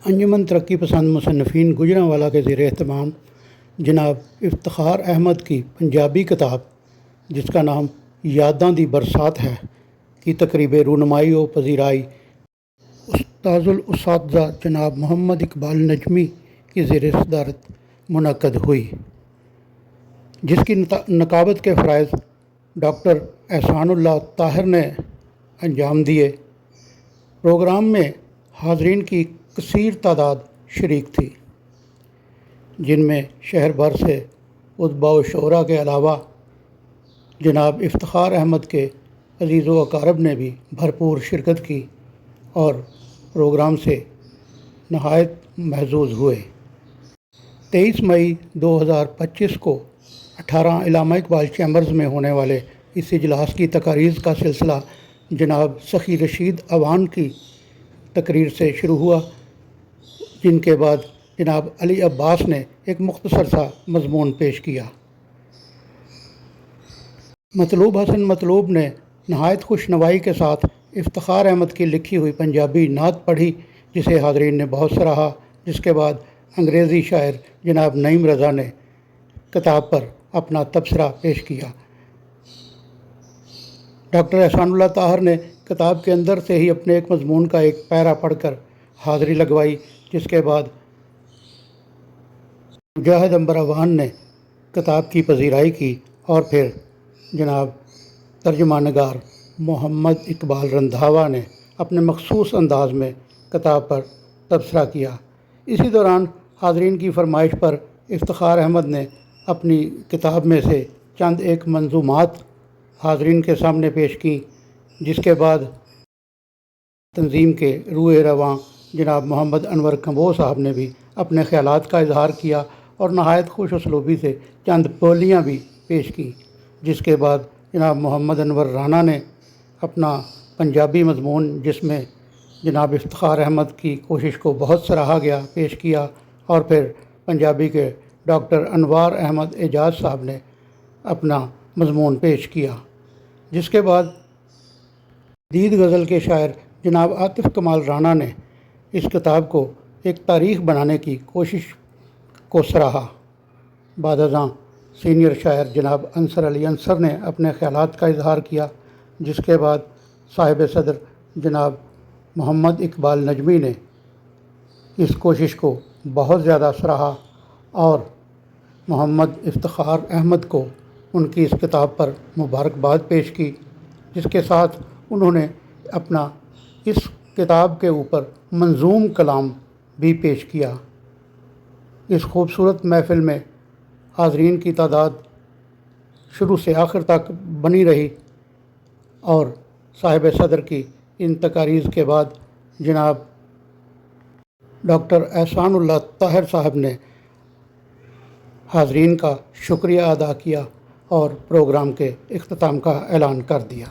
انجمن ترقی پسند مصنفین گجرانوالہ کے زیر اہتمام جناب افتخار احمد کی پنجابی کتاب جس کا نام یاداں دی برسات ہے کی تقریب رونمائی و پذیرائی استاذ الاساتذہ جناب محمد اقبال نجمی کی زیر صدارت منعقد ہوئی، جس کی نقابت کے فرائض ڈاکٹر احسان اللہ طاہر نے انجام دیے۔ پروگرام میں حاضرین کی کثیر تعداد شریک تھی، جن میں شہر بھر سے ادباء و شعراء کے علاوہ جناب افتخار احمد کے عزیز و اقارب نے بھی بھرپور شرکت کی اور پروگرام سے نہایت محظوظ ہوئے۔ 23 مئی 2025 کو 18 علامہ اقبال چیمبرز میں ہونے والے اس اجلاس کی تقاریض کا سلسلہ جناب سخی رشید اوان کی تقریر سے شروع ہوا، جن کے بعد جناب علی عباس نے ایک مختصر سا مضمون پیش کیا۔ مطلوب حسن مطلوب نے نہایت خوش نوائی کے ساتھ افتخار احمد کی لکھی ہوئی پنجابی نعت پڑھی، جسے حاضرین نے بہت سراہا، جس کے بعد انگریزی شاعر جناب نعیم رضا نے کتاب پر اپنا تبصرہ پیش کیا۔ ڈاکٹر احسان اللہ طاہر نے کتاب کے اندر سے ہی اپنے ایک مضمون کا ایک پیرا پڑھ کر حاضری لگوائی، جس کے بعد مجاہد عنبر اوان نے کتاب کی پذیرائی کی اور پھر جناب ترجمہ نگار محمد اقبال رندھاوا نے اپنے مخصوص انداز میں کتاب پر تبصرہ کیا۔ اسی دوران حاضرین کی فرمائش پر افتخار احمد نے اپنی کتاب میں سے چند ایک منظومات حاضرین کے سامنے پیش کی، جس کے بعد تنظیم کے روح رواں جناب محمد انور کمبو صاحب نے بھی اپنے خیالات کا اظہار کیا اور نہایت خوش اسلوبی سے چند بولیاں بھی پیش کیں، جس کے بعد جناب محمد انور رانا نے اپنا پنجابی مضمون، جس میں جناب افتخار احمد کی کوشش کو بہت سراہا گیا، پیش کیا، اور پھر پنجابی کے ڈاکٹر انوار احمد اعجاز صاحب نے اپنا مضمون پیش کیا، جس کے بعد جدید غزل کے شاعر جناب عاطف کمال رانا نے اس کتاب کو ایک تاریخ بنانے کی کوشش کو سراہا۔ بعد ازاں سینئر شاعر جناب انصر علی انصر نے اپنے خیالات کا اظہار کیا، جس کے بعد صاحب صدر جناب محمد اقبال نجمی نے اس کوشش کو بہت زیادہ سراہا اور محمد افتخار احمد کو ان کی اس کتاب پر مبارکباد پیش کی، جس کے ساتھ انہوں نے اپنا اس کتاب کے اوپر منظوم کلام بھی پیش کیا۔ اس خوبصورت محفل میں حاضرین کی تعداد شروع سے آخر تک بنی رہی اور صاحب صدر کی ان تقاریض کے بعد جناب ڈاکٹر احسان اللہ طاہر صاحب نے حاضرین کا شکریہ ادا کیا اور پروگرام کے اختتام کا اعلان کر دیا۔